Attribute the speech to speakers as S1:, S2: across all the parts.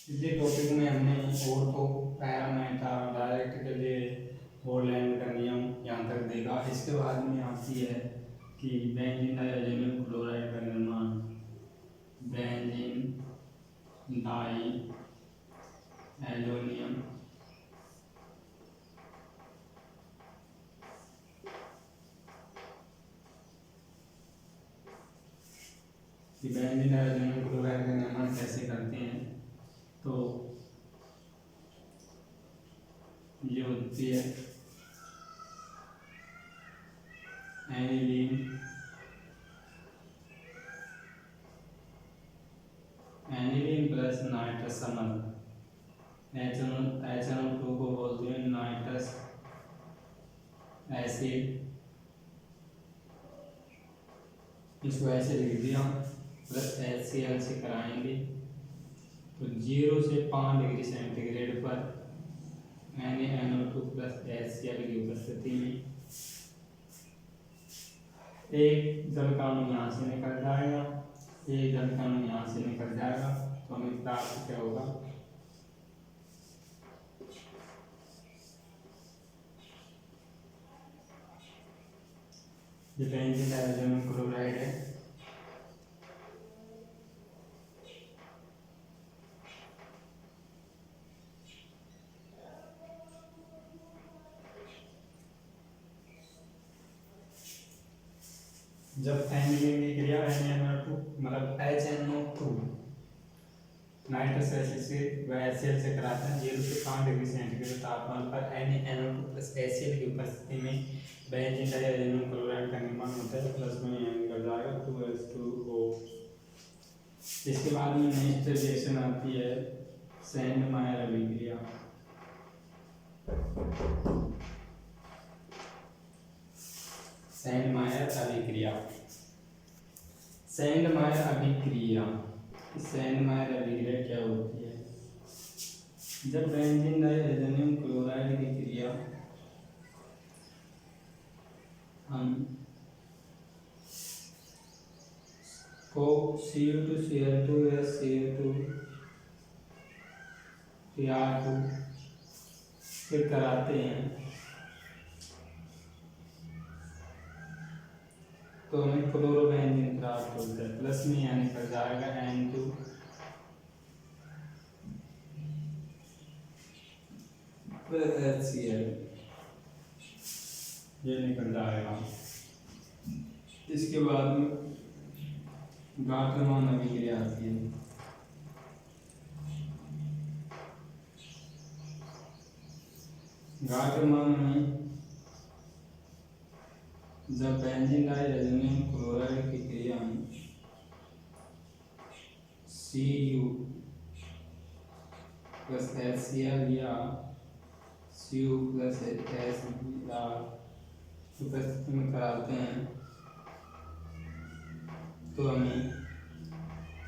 S1: पिछले टॉपिक में हमने ऑर्थो पैरामीटर डायरेक्ट के लिए बोरलैंड का नियम यहाँ तक देखा। इसके बाद में आती है कि बेंजीन डाइअमोनियम क्लोराइड का निर्माण। Benzene diammonium benzene diammonium chloride का निर्माण कैसे करते हैं। तो ये होती है एनिलीन प्लस नाइट्रस समल HNO2 को बोलते हैं नाइट्रस एसिड। इसको ऐसे लिख दिया प्लस HCl से कराएंगे तो 0 से 5 डिग्री सेंटीग्रेड पर NaNO2 प्लस HCl की उपस्थिति में एक जल का अणु यहाँ से निकल जाएगा, एक जल का अणु यहाँ से निकल जाएगा। तो हमें प्राप्त क्या होगा, ये बेंजीन डाइअमोनियम क्लोराइड है। जब एनिलीन की क्रिया NaNO2 मतलब HNO2 नाइट्रस एसिड से व HCl से कराते हैं 0 से 5 डिग्री सेंटीग्रेड तापमान पर NaNO2 प्लस HCl की उपस्थिति में बेंजीन डाइअमोनियम क्लोराइड का निर्माण होता है। प्लस में यहाँ निकल जाएगा 2H2O। इसके बाद में नेक्स्ट रिएक्शन आती है सैंडमायर अभिक्रिया। सैंडमायर अभिक्रिया क्या होती है। जब बेंजीन डाइअमोनियम क्लोराइड की क्रिया हम को Cu2Cl2 या Cu2Cr2 से कराते हैं तो हमें क्लोरोबेंजीन प्राप्त होता है। प्लस में यहाँ निकल जाएगा N2 प्लस HCl, ये निकल जाएगा। इसके बाद में गाटरमान अभिक्रिया आती है। गाटरमान में जब बेंजीन डाइअमोनियम क्लोराइड की क्रिया में Cu प्लस HCl या Cu प्लस HBr उपस्थिति में कराते हैं तो हमें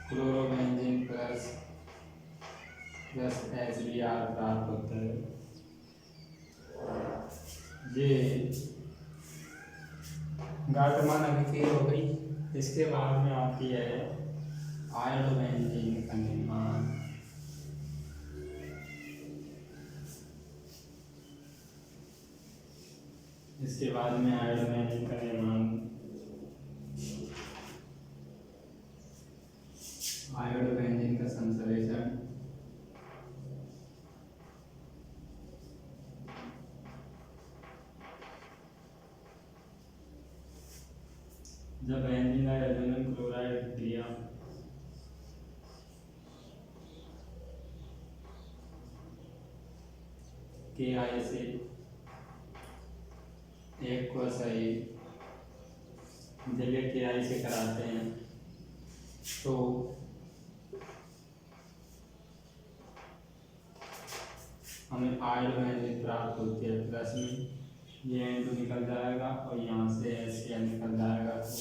S1: क्लोरोबेंजीन प्लस HBr प्राप्त होता है। ये गाटरमान अभिक्रिया हो गई। इसके बाद में आती है आयोडोबेंजीन का निर्माण। इसके बाद में आयोडोबेंजीन का निर्माण आयोडोबेंजीन का संश्लेषण। जब बेंजीन डाइअमोनियम क्लोराइड की क्रिया Ki से एक्वसई जगह Ki से कराते हैं तो हमें आयोडोबेंजीन प्राप्त होती है। प्लस में ये N2 निकल जाएगा और यहाँ से HCl निकल जाएगा तो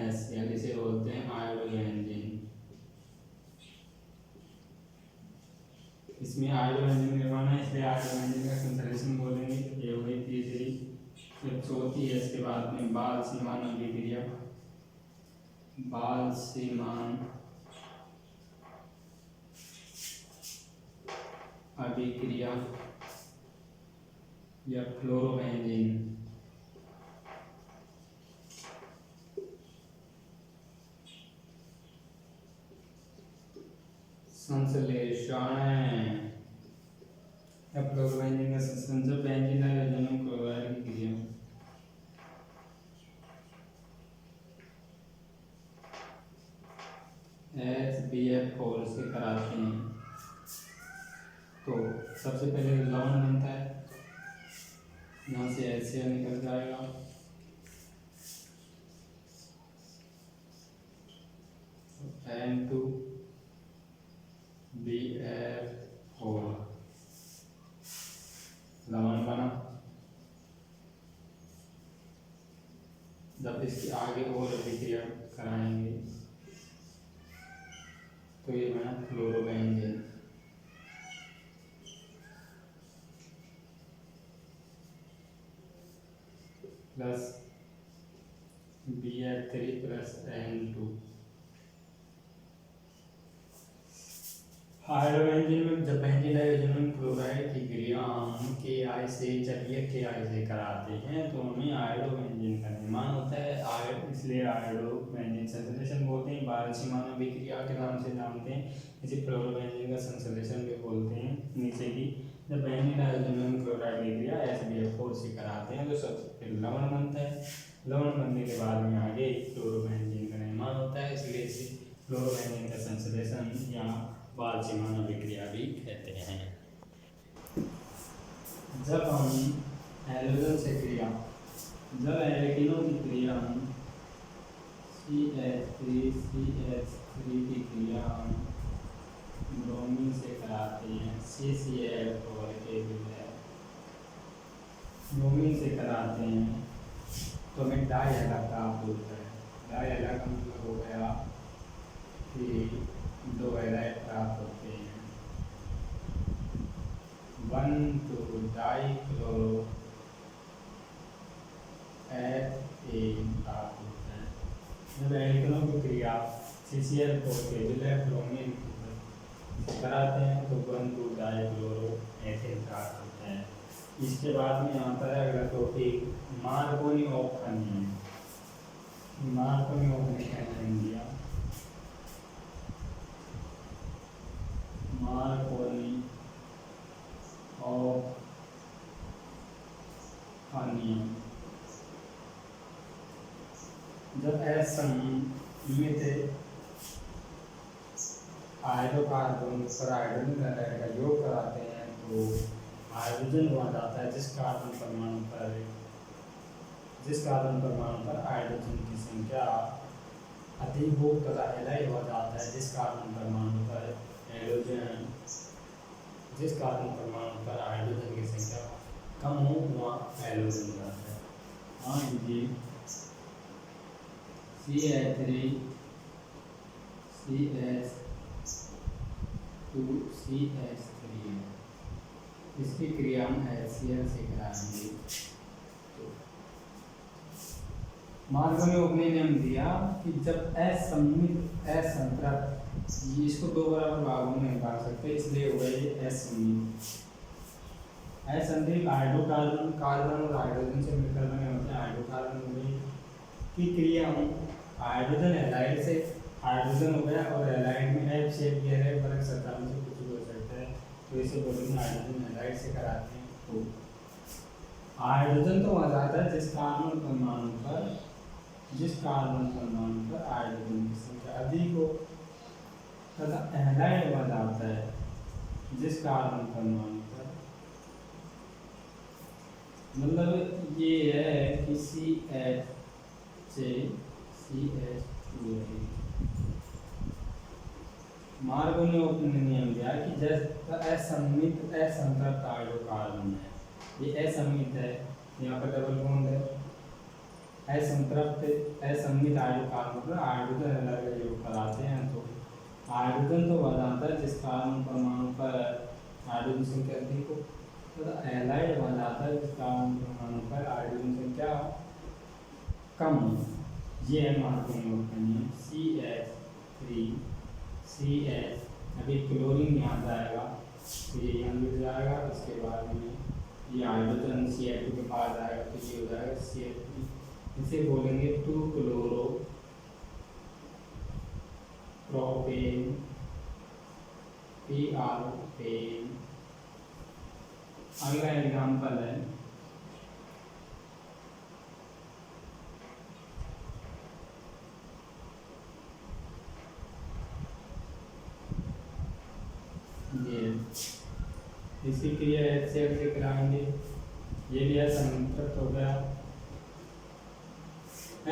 S1: HCl इसे बोलते हैं आयोडोबेंजीन। इसमें आयोडोबेंजीन निर्माण है इसलिए आयोडोबेंजीन का संश्लेषण बोलेंगे। ये हो गई तीसरी। फिर चौथी है इसके बाद में बाल-सीमान अभिक्रिया। बाल-सीमान अभिक्रिया या फ्लोरोबेंजीन संश्लेषण या फ्लोरोबेंजीन का संश्लेषण जब बेंजीन हाइड्रोजन क्लोराइड की क्रिया HBF4 से कराते हैं तो सबसे पहले लवण बनता है, यहाँ से HCl निकल जाएगा, N2BF4 लवण बना। जब इसके आगे और अभिक्रिया कराएंगे तो ये बना fluorobenzene. Plus BF3 plus N2। हाइड्रोबेंजीन में जब बेंजीन डाइऑक्साइड क्लोराइड की क्रिया हम KI से चलिए KI से कराते हैं तो हमें हाइड्रोबेंजीन का निर्माण होता है। इसलिए हाइड्रोबेंजीन संश्लेषण बोलते हैं। बारहसीमान अभिक्रिया के नाम से जानते हैं, इसे फ्लोरोबेंजीन का संश्लेषण भी बोलते हैं। नीचे की जब बेंजीन डाइऑक्साइड क्लोराइड की क्रिया HBF4 से कराते हैं तो सबसे पहले लवण बनता है। लवण बनने के बाद में आगे फ्लोरोबेंजीन का निर्माण होता है, इसलिए इसे फ्लोरोबेंजीन का संश्लेषण या बारहसीमान अभिक्रिया भी कहते हैं। जब हम हैलोजन से क्रिया, जब एल्केनों की क्रिया हम CH3CH3 की क्रिया हम ब्रोमीन से कराते हैं, CCl और के ब्रोमीन से कराते हैं तो हमें डाई हैलाइड प्राप्त होता है। डाई हैलाइड का मतलब हो गया कि दो हैलाइड प्राप्त होते हैं, 1,2-डाइक्लोरो एथेन प्राप्त होता है। जब एल्केनों की क्रिया CCl को ब्रोमीन कराते हैं तो 1,2-डाइक्लोरो एथेन प्राप्त होता है। इसके बाद में आता है अगला topic Markovnikov of onion. Markovnikov of onion दिया, मार्कोनी ऑफ अनियन। जब असममित हाइड्रोकार्बन पर हाइड्रोजन का योग कराते हैं तो हाइड्रोजन वहाँ जाता है जिस कार्बन परमाणु पर हाइड्रोजन की संख्या अधिक हो तथा एलाइड हो जाता है जिस कार्बन परमाणु पर हाइड्रोजन की संख्या कम हो वहाँ हैलोजन जाता है। हाँ जी, CH3CH2CH3 इसकी क्रिया हम HCl से कराएंगे। मार्कोनी ऑफ अनियन ने हम दिया कि जब असममित असंतृप्त, इसको दो बराबर भागों में बांट सकते हैं, इसलिए हो गया ये असंतृप्त हाइड्रोकार्बन कार्बन और हाइड्रोजन से मिलकर बने होते हैं हाइड्रोकार्बन की क्रिया हम हाइड्रोजन हैलाइड से, हाइड्रोजन हो गया और हैलाइड में F शेप गैर है, फर्क सत्ता में से कुछ भी हो सकता है, तो इसे बोलेंगे हाइड्रोजन हैलाइड से कराते हैं। तो हाइड्रोजन तो वहाँ जाता है जिस कार्बन परमाणु पर हाइड्रोजन की संख्या अधिक हो तथा हैलाइड वहाँ जाता है जिस कार्बन परमाणु पर, मतलब ये है कि CH से CH2 है। मार्कोनी ऑफ अनियन नियम दिया कि जैसे असममित असंतृप्त हाइड्रोकार्बन है, ये असममित है, यहाँ पर डबल बॉन्ड है, असममित हाइड्रोकार्बन पर हाइड्रोजन हैलाइड का योग कराते हैं तो हाइड्रोजन तो वह जाता है जिस कार्बन परमाणु पर हाइड्रोजन संख्या अधिक हो तथा हैलाइड वह जाता है जिस कार्बन परमाणु पर हाइड्रोजन संख्या कम हो। ये है मार्कोनी ऑफ अनियन। CH3CH, अभी क्लोरीन यहाँ जाएगा तो ये यहाँ मिल जाएगा। उसके बाद में ये हाइड्रोजन Cl2 के पास आएगा तो ये हो जाएगा Cl3। इसे बोलेंगे 2-क्लोरो प्रोपेन PRपेन। अगला एग्जाम्पल है ये, इसकी क्रिया HCl से कराएंगे। ये भी असंतृप्त हो गया,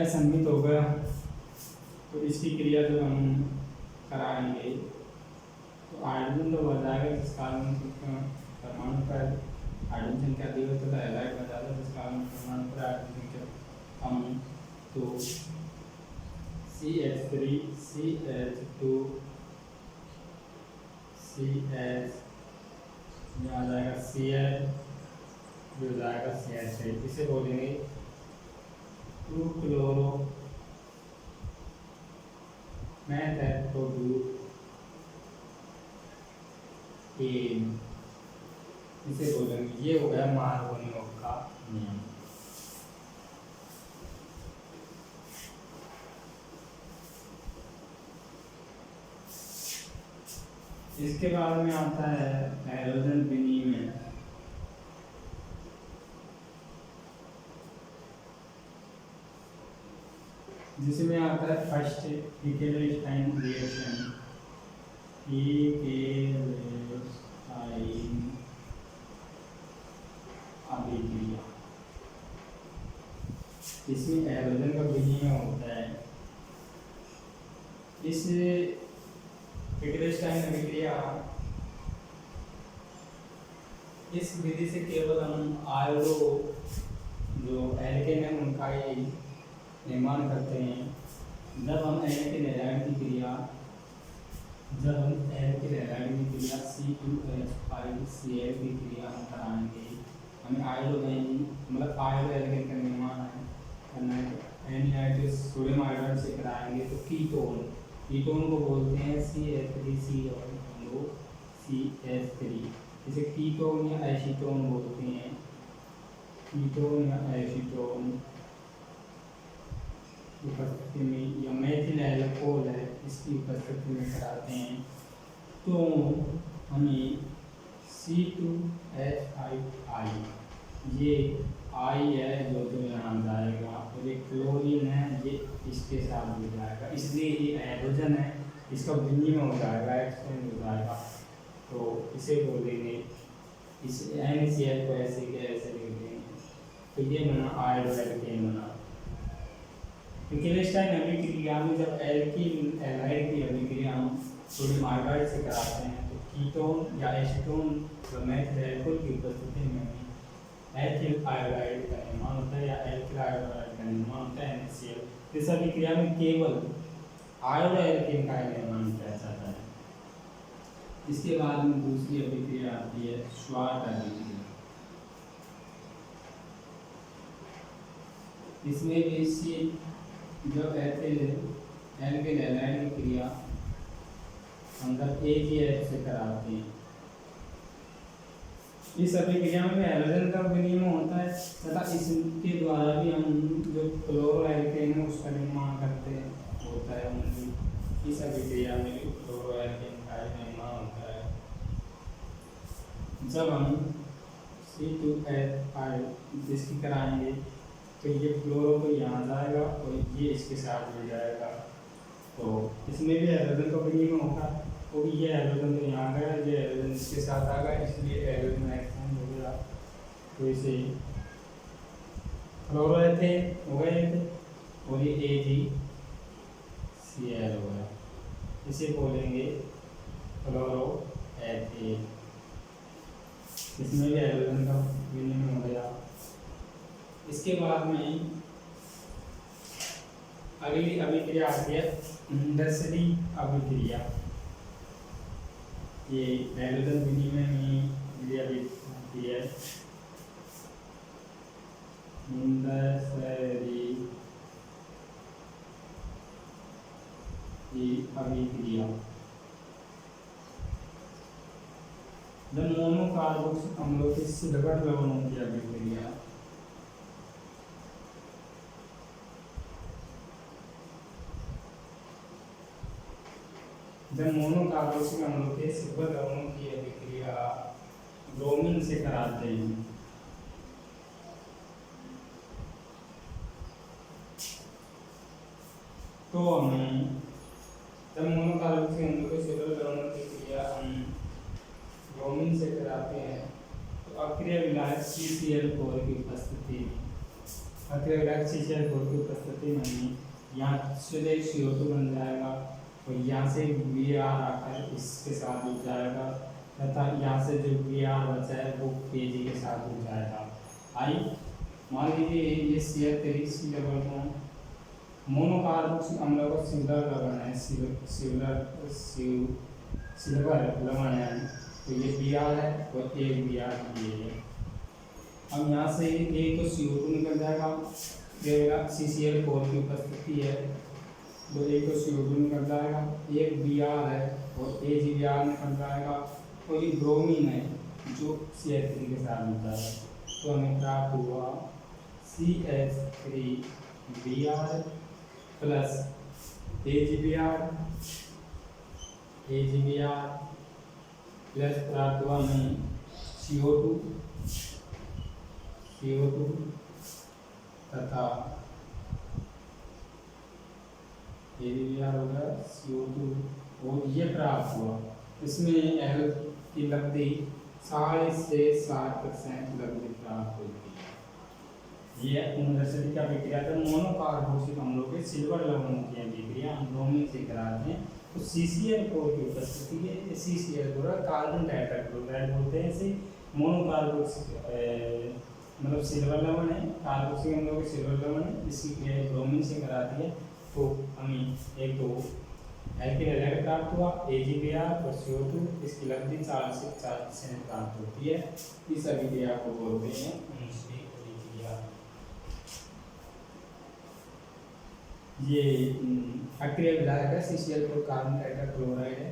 S1: असंमित हो गया। तो इसकी क्रिया जब हम कराएंगे तो हाइड्रोजन तो बढ़ जाएगा, जिस कारण परमाणु पर हाइड्रोजन का अधिक होता है हैलाइड बढ़ जाता है, जिस कारण परमाणु पर हाइड्रोजन का कम। तो CH3 CH2 CH यहाँ आ जाएगा Cl जो जाएगा CH3। इसे बोलेंगे 2-क्लोरो मेथैक्सोब्यूटेन। इसे बोलेंगे, ये हो गया मार्गोनियोग का नियम। इसके बाद में आता है हाइड्रोजन विनिमय। जिसमें आता है फर्स्ट इकेलेस्टाइन रिएक्शन। इकेलेस्टाइन अभिक्रिया, इसमें हाइड्रोजन का विनिमय होता है। इस इकेलेस्टाइन अभिक्रिया, इस विधि से केवल हम आयोडो जो एल्केन है उनका ही निर्माण करते हैं। जब हम एल्केन हैलाइड की क्रिया C2H5Cl की क्रिया हम कराएंगे, हमें आयोडो मतलब आयोडो एल्केन का निर्माण करना है। NiH सोडियम आयोडाइड से कराएंगे तो कीटोन को बोलते हैं CH3COCH3। इसे कीटोन या एसीटोन बोलते हैं। कीटोन या एसीटोन उपस्थिति में, या मेथिल एल्कोहल है इसकी उपस्थिति में कराते हैं तो हमें C2H5I, ये I है जो यहाँ जाएगा, और ये क्लोरीन है ये इसके साथ जुड़ जाएगा, इसलिए ये हाइड्रोजन है, इसका विनिमय हो जाएगा, एक्सचेंज हो जाएगा। तो इसे बोलेंगे, इस NaCl को ऐसे के ऐसे लिख देंगे तो ये बना आयोडो एल्केन बना। इकेलेस्टाइन अभिक्रिया में जब एल्कीन हैलाइड की अभिक्रिया हम सोडियम आयोडाइड से कराते हैं तो कीटोन या एसीटोन जो मेथिल एल्कोहल की उपस्थिति में एथिल आयोडाइड का निर्माण होता है या एल्किल आयोडाइड का निर्माण होता है NaCl। इस अभिक्रिया में केवल आयोडो एल्केन का निर्माण किया जाता है। इसके बाद में दूसरी अभिक्रिया आती है श्वार्ट अभिक्रिया। इसमें भी जो एथिल एल्किल हैलाइड की क्रिया अंदर AgH से कराते हैं। इस अभिक्रिया में हाइड्रोजन का विनिमय होता है तथा इसके द्वारा भी हम जो क्लोरो एल्केन है उसका निर्माण करते हैं होता है। इस अभिक्रिया में भी क्लोरो एल्केन का निर्माण होता है। जब हम C2H5 इसकी कराएंगे तो ये क्लोरो तो यहाँ जाएगा और ये इसके साथ मिल जाएगा, तो इसमें भी हाइड्रोजन का विनिमय होगा। तो ये हाइड्रोजन तो यहाँ गया, ये हाइड्रोजन इसके साथ आ गया, इसलिए हाइड्रोजन एक्सचेंज हो गया। तो इसे क्लोरो एथेन हो गए और ये AgCl हो गया, इसे बोलेंगे क्लोरो एथेन। इसमें भी हाइड्रोजन का विनिमय हो गया। इसके बाद में अगली अभिक्रिया आती है इंडस्ट्री अभिक्रिया। ये हाइड्रोजन विनिमय में ये अभिक्रिया इंडस्ट्री अभिक्रिया। जब मोनोकार्बोक्सिलिक अम्लों के सिल्वर लवणों की अभिक्रिया ब्रोमीन से कराते हैं तो हमें जब मोनोकार्बोक्सिलिक अम्लों के सिल्वर लवणों की क्रिया हम ब्रोमीन से कराते हैं तो अक्रिय विलायक CCl4 की उपस्थिति में यहाँ से CO2 बन जाएगा और यहाँ से Br आकर इसके साथ जुड़ जाएगा तथा यहाँ से जो Br बचा है वो Kg के साथ जुड़ जाएगा। आई मान लीजिए ये CH3 लेवल को मोनोकार्बोक्सिलिक अम्लों का सिल्वर लवण है, सिल्वर लवण है, तो ये Br है और एक Br ये है। अब यहाँ से एक तो CO2 निकल जाएगा, CCl4 की उपस्थिति है तो एक तो CO2 निकल जाएगा, एक Br है और AgBr निकल जाएगा और ये ब्रोमीन है जो CH3 के साथ मिलता है। तो हमें प्राप्त हुआ CH3Br प्लस AgBr प्लस प्राप्त हुआ हमें CO2 तथा AgBr होगा CO2 और ये प्राप्त हुआ। इसमें L की लब्धि 60 से 60% लब्धि प्राप्त होती है। ये यूनिवर्सिटी का विक्रिया था मोनोकार्बोक्सिलिक अम्लों के सिल्वर लवणों की अभिक्रिया हम ब्रोमीन से कराते हैं तो CCl4 की उपस्थिति है। CCl4 कार्बन डाइऑक्साइड बोलते हैं इसे। मोनोकार्बोक्सिलिक मतलब सिल्वर लवण है, कार्बोक्सिलिक अम्लों के सिल्वर लवण है, इसकी क्रिया ब्रोमीन से कराती है तो हमें एक तो एल्किल हैलाइड प्राप्त हुआ AgBr और CO2, इसकी लब्धि 40 से 50% प्राप्त होती है। इस अभिक्रिया को बोलते हैं मिश्रित अभिक्रिया। ये अक्रिय विलायक है CCl4 कार्बन टेट्राक्लोराइड है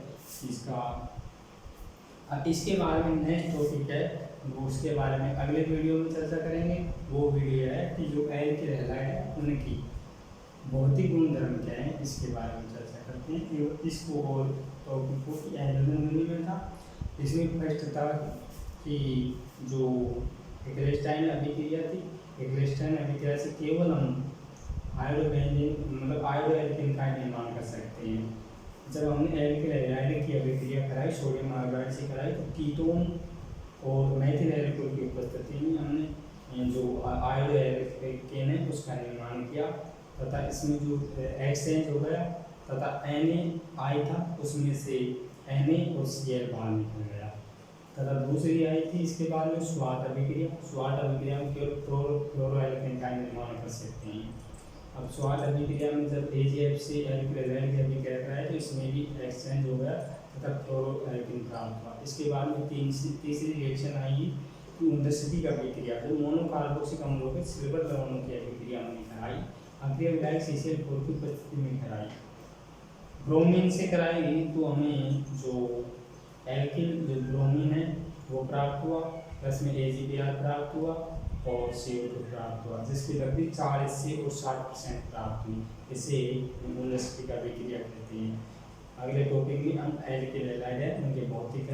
S1: इसके बारे में नेक्स्ट टॉपिक है वो उसके बारे में अगले वीडियो में चर्चा करेंगे। वो वीडियो है कि जो एल्किल हैलाइड है उनकी भौतिक गुणधर्म क्या है इसके बारे में चर्चा करते हैं। इसको और टॉपिक को हाइड्रोजन में था। इसमें फर्स्ट था कि जो एक्लेस्टाइन अभिक्रिया थी, एक्लेस्टाइन अभिक्रिया से केवल हम आयोडोबेंजीन मतलब आयोडो एल्किन का निर्माण कर सकते हैं। जब हमने एल्किल हैलाइड की अभिक्रिया कराई सोडियम आयोडाइड से कराई तो कीटोन और मैथिल एल्कोहल की उपस्थिति में हमने जो आयोडो एल्केन है उसका निर्माण किया तथा इसमें जो एक्सचेंज हो गया तथा Na आई था उसमें से Na और Cl बाहर निकल गया तथा दूसरी आई थी इसके बाद में स्वाट अभिक्रिया में केवल क्लोरोएल्केन का निर्माण कर सकते हैं। अब स्वाट अभिक्रिया में जब AgF से एल्किल हैलाइड की अभिक्रिया कराई तो इसमें भी एक्सचेंज हो गया तथा क्लोरोएल्केन प्राप्त हुआ। इसके बाद में तीसरी रिएक्शन आई कि यूनिवर्सिटी का अभिक्रिया जो मोनोकार्बोक्सिलिक अम्लों के सिल्वर लवणों की अभिक्रिया हमने कराई। अक्रिय विलायक CCl4 की उपस्थिति में कराई, ब्रोमीन से कराई तो हमें जो एल्किल जो ब्रोमीन है वो प्राप्त हुआ, प्लस में AgBr प्राप्त हुआ और CO2 प्राप्त हुआ जिसकी लब्धि 40 से 60% प्राप्त हुई। इसे यूनिवर्सिटी का अभिक्रिया कहते हैं। अगले टॉपिक में हम एल्किल हैलाइड है उनके भौतिक